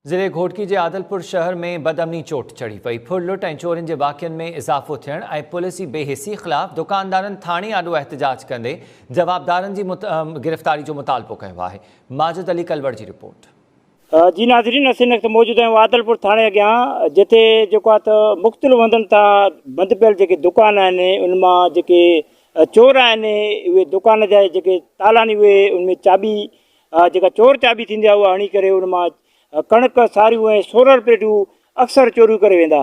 ज़िले घोटकी के आदलपुर शहर में बदअमनी चोट चढ़ी पई। फुर-लुट ऐं चोरियुनि जे वाक़िअनि में इज़ाफ़ो थियण ऐं पुलिस जी बेहिसी ख़िलाफ़ दुकानदारनि थाणे आॾो एहतिजाज कंदे जवाबदारनि जी गिरफ़्तारी जो मुतालबो कयो आहे। माजिद अली कलवड़ जी रिपोर्ट। जी नाज़रीन, असीं मौजूद आहियूं आदलपुर थाणे अॻियां, जिते जेको आहे त मुख़्तलिफ़ हंधनि तां बंदि पियल जेके दुकान आहिनि उन मां जेके चोर आहिनि उहे दुकान जा जेके ताला आहिनि उहे उनमें चाबी जेका चोर चाबी थींदी आहे उहा हणी करे उन मां कणक सारियूं ऐं सोलर प्लेटूं अक्सर चोरियूं करे वेंदा।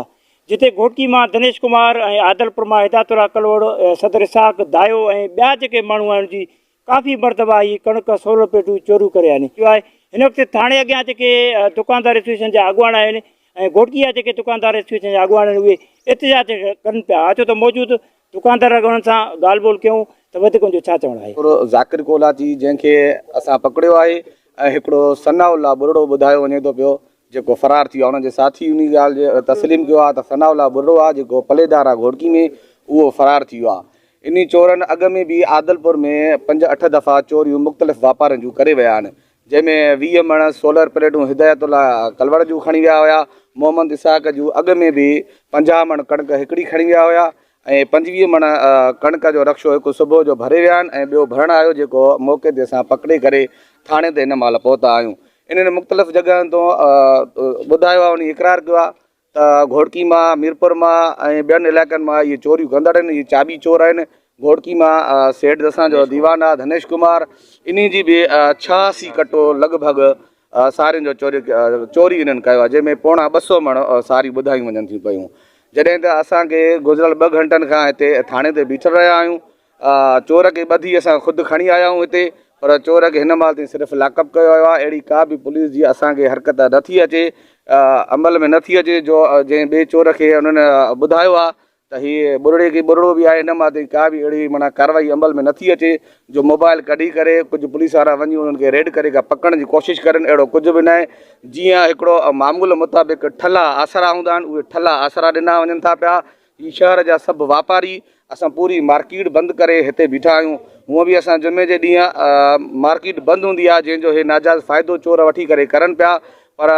जिते घोटकी मां दिनेश कुमार ऐं आदलपुर मां हिदायतुल्ला कलवड़ सदर इसाक दायो ऐं ॿिया जेके माण्हू आहिनि जी काफ़ी मरतबा ही कणक सोलर प्लेटूं चोरियूं करे आहिनि। हिन वक़्तु थाणे अॻियां जेके दुकानदार एसोसिएशन जा अॻुवान आहिनि ऐं घोटकी जा जेके दुकानदार एसोसिएशन जा अॻुवान आहिनि उहे एहतिजाज कनि पिया। अचो त मौजूदु दुकानदार अॻुवान सां ॻाल्हि ॿोल कयूं त वधीक उनजो छा चवणु आहे। ज़ाकिर कोलाची जंहिंखे असां पकड़ियो आहे ऐं हिकिड़ो सनाउल्ला बुरड़ो ॿुधायो वञे थो पियो जेको फ़रार थी वियो आहे। हुनजे साथी उन ॻाल्हि जे तस्लीम कयो आहे त सनाउल्ला बुरड़ो आहे जेको पलेदार आहे घोटकी में, उहो फ़रार थी वियो आहे। इन चोरनि अॻ में बि आदलपुर में 5-8 दफ़ा चोरियूं मुख़्तलिफ़ वापारनि जूं करे विया आहिनि, जंहिंमें 20 मण सोलर प्लेटूं हिदायतुल्ला कलवड़ जूं खणी विया हुआ। मोहम्मद इसाक जूं अॻ में बि 50 मण कणक हिकिड़ी खणी विया हुआ ऐं 25 मण कणक जो रक्शो हिकु सुबुह जो भरे विया आहिनि ऐं ॿियो भरणु आयो जेको मौक़े ते असां पकिड़े करे थाणे ते हिन महिल पहुता आहियूं। इन्हनि मुख़्तलिफ़ जॻहियुनि तो ॿुधायो आहे, उन इक़रार कयो आहे त घोटकी मां, मीरपुर मां ऐं ॿियनि इलाइक़नि मां इहे चोरियूं कंदड़ आहिनि। इहे चाबी चोर आहिनि। घोटकी मां सेठ असांजो दीवान आहे धनेश कुमार, इन जी बि 86 कटो लॻभॻि सारियुनि जो चोरी इन्हनि कयो आहे, जंहिंमें पौणा 200 मण सारियूं ॿुधायूं वञनि थियूं पियूं। जॾहिं त असांखे गुज़िरियल 2 घंटनि खां हिते थाणे ते बीठल रहिया आहियूं। चोर खे ॿधी असां ख़ुदि खणी आया आहियूं हिते, पर चोर खे हिन महिल ताईं सिर्फ़ु लाकअप कयो वियो आहे। अहिड़ी का बि पुलिस जी असांखे हरकत नथी अचे, अमल में नथी अचे। जो जंहिं ॿिए चोर खे उन्हनि ॿुधायो आहे त हीअ बुरड़े खे बुरड़ो बि आहे, हिन महिल ताईं का बि अहिड़ी माना कार्रवाई अमल में नथी अचे। जो मोबाइल कढी करे कुझु पुलिस वारा वञी उन्हनि खे रेड करे पकड़ण जी कोशिशि करनि, अहिड़ो कुझु बि न आहे। जीअं हिकिड़ो मामूल मुताबिक़ ठला आसरा हूंदा आहिनि, उहे ठला आसरा ॾिना वञनि था पिया। ही शहर जा सभु वापारी असां पूरी मार्केट बंदि करे हिते बीठा आहियूं। हूअं बि असां जुमे जे ॾींहुं मार्केट बंदि हूंदी आहे, जंहिंजो हे नाजाइज़ फ़ाइदो चोर वठी करे करनि पिया। पर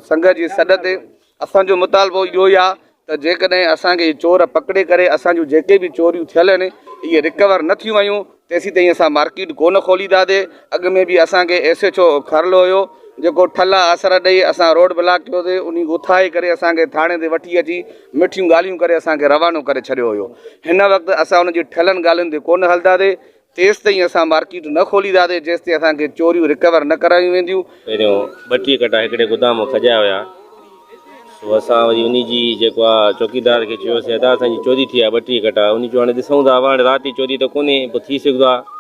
संघ जी सॾ ते असांजो मुतालबो इहो ई आहे त जेकॾहिं असांखे चोर पकिड़े करे असांजूं जेके बि चोरियूं थियल आहिनि इहे रिकवर न थियूं वयूं तेसीं ताईं असां मार्केट कोन खोलींदासीं। अॻ में बि असांखे SHO खरलो हुयो जेको ठला आसर ॾेई असां रोड ब्लॉक कयोसीं, उन उथाए करे असांखे थाणे ते वठी अची मिठियूं ॻाल्हियूं करे असांखे रवानो करे छॾियो हुयो। हिन वक़्तु असां उनजी ठहियलनि ॻाल्हियुनि ते कोन हलंदासीं, तेसि ताईं असां मार्केट न खोलींदासीं जेसि ताईं असांखे चोरियूं रिकवर न करायूं वेंदियूं। पहिरियों 32 कटा हिकिड़े गोदाम खॼाया हुया, सो असां वरी उन जी जेको आहे चौकीदार खे चयोसीं अदा असांजी चोरी थी आहे 32 कटा। उन जो हाणे ॾिसूं था, हाणे राति जी चोरी त कोन्हे, पोइ थी सघंदो आहे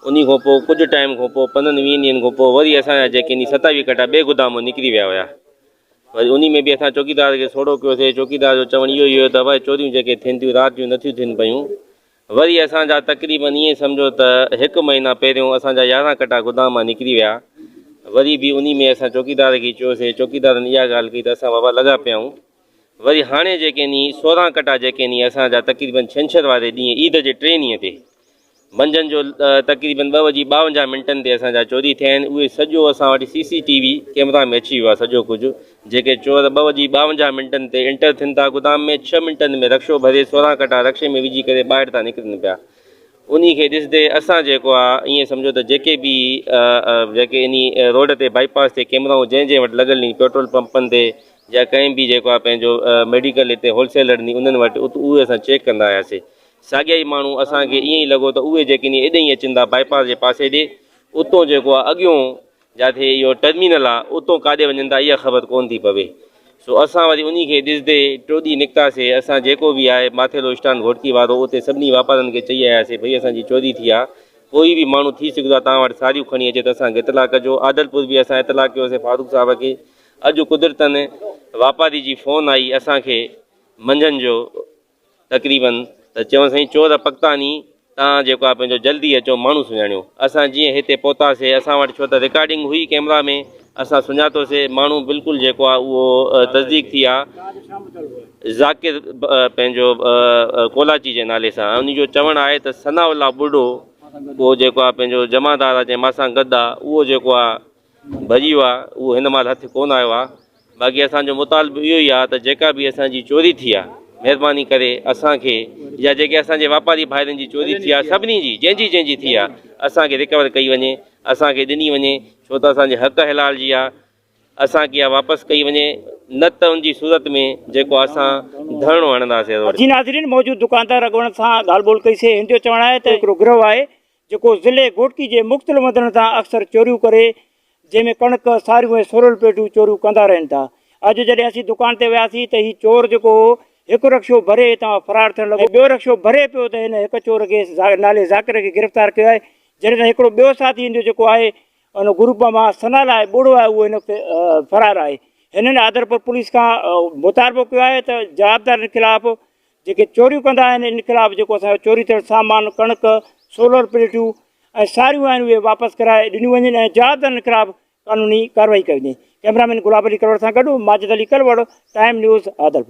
उन खां पोइ कुझु टाइम खां पोइ 15-20 ॾींहंनि खां पोइ वरी असांजा जेके 27 कटा ॿिए गोदाम निकिरी विया हुया। वरी उन में बि असां चौकीदार खे सोड़ो कयोसीं। चौकीदार जो चवणु इहो ई हुयो त भई चोरियूं जेके थियनि थियूं राति जूं नथियूं थियनि पियूं। वरी असांजा तक़रीबन ईअं सम्झो त 1 महीना पहिरियों असांजा 11 कटा गोदाम मां निकिरी विया। वरी बि उन में असां चौकीदार खे चयोसीं, चौकीदारनि इहा ॻाल्हि कई त असां बाबा लॻा पिया आहियूं। वरी हाणे जेके 16 कटा जेके असांजा तक़रीबन छंछरु वारे ॾींहुं ईद जे 3 ॾींहं ते मंझंदि जो तक़रीबन 2:52 ते असांजा चोरी थिया आहिनि। उहे सॼो असां वटि CCTV कैमरा में अची वियो आहे सॼो कुझु। जेके चोर 2:52 ते एंटर थियनि था गोदाम में, 6 मिंटनि में रक्शो भरे 16 कटा रक्शे में विझी करे ॿाहिरि था निकिरनि पिया। उन खे ॾिसंदे असां जेको आहे ईअं सम्झो त जेके बि जेके इन रोड ते बाईपास ते कैमराऊं जंहिं वटि लॻल नी, पेट्रोल पंपनि ते या कंहिं बि जेको आहे पंहिंजो मेडिकल हिते होलसेलर नी उन्हनि वटि उहे असां चेक कंदा आयासीं। साॻिया ई माण्हू असांखे ईअं ई लॻो त उहे जेके एॾे ई अचनि था बाईपास जे पासे ॾे, उतां जेको आहे अॻियों जिथे इहो टर्मिनल आहे उतां काॾे वञनि था इहा ख़बर कोन थी पवे। सो असां वरी उन खे ॾिसंदे टियों ॾींहुं निकितासीं। असां जेको बि आहे माथेलो स्टान घोटकी वारो उते सभिनी वापारनि खे चई आयासीं भई असांजी चोरी थी आहे, कोई बि माण्हू थी सघंदो आहे तव्हां वटि सारियूं खणी अचे त असांखे इतला कजो। आदलपुर बि असां इतला कयोसीं फारूक साहिब खे। अॼु कुदरतनि वापारी जी फ़ोन आई असांखे मंझंदि जो तक़रीबन त चवनि साईं चोर पकता नी, तव्हां जेको आहे पंहिंजो जल्दी अचो माण्हू सुञाणियो। असां जीअं हिते पहुतासीं असां वटि छो त रिकॉर्डिंग हुई कैमरा में, असां सुञातोसीं माण्हू बिल्कुलु जेको आहे उहो तस्दीक थी आहे ज़ाकिर पंहिंजो कोलाची जे नाले सां। उन जो चवणु आहे त सनाउल्ला बुढ़ो उहो जेको आहे पंहिंजो जमादार आहे जंहिं मां सां गॾु आहे, उहो जेको आहे भॼी वियो आहे उहो हिन महिल हथु कोन आयो आहे। बाक़ी असांजो मुतालबो इहो ई आहे त जेका बि असांजी चोरी थी आहे महिरबानी करे असांखे या जेके असांजे वापारी भाइरनि जी चोरी थी आहे सभिनी जी जंहिंजी थी आहे असांखे रिकवर कई वञे, असांखे ॾिनी वञे, छो त असांजे हक़ हलाल जी आहे। असांखे इहा वापसि कई वञे, न त उनजी सूरत में जेको असां धरणो हणंदासीं। जी नाज़रीन, मौजूद दुकानदार अॻुवान सां ॻाल्हि ॿोल कईसीं। हिन जो चवणु आहे त हिकिड़ो गिरोह आहे जेको ज़िले घोटकी जे मुख़्तलिफ़ हंधनि तां अक्सर चोरियूं करे, जंहिंमें कणिक, सारियूं ऐं सोरल पेटियूं चोरियूं कंदा रहनि था। अॼु जॾहिं असीं दुकान ते वियासीं त हीउ चोर जेको हिकु रक्शो भरे हितां फरार थियणु लॻो, ॿियो रक्शो भरे पियो त हिन हिकु चोर खे नाले ज़ाकिर खे गिरफ़्तार कयो आहे। जॾहिं त हिकिड़ो ॿियो साथी हिन जो जेको आहे उन ग्रुप मां सनाल आहे, ॿुड़ो आहे, उहो हिन वक़्तु फरार आहे। हिननि आदरपुर पुलिस खां मुतालबो कयो आहे त जवाबदारनि ख़िलाफ़ु जेके चोरियूं कंदा आहिनि इन ख़िलाफ़ु जेको असांजो चोरी थियलु सामान, कणिक, सोलर प्लेटियूं ऐं सारियूं आहिनि उहे वापसि कराए ॾिनियूं वञनि ऐं जवाबदारनि ख़िलाफ़ु कानूनी कार्रवाई कई वञे। कैमरामैन गुलाब अली कलवड़ सां गॾु माजिद अली कलवड़, टाइम न्यूज़, आदरपुर।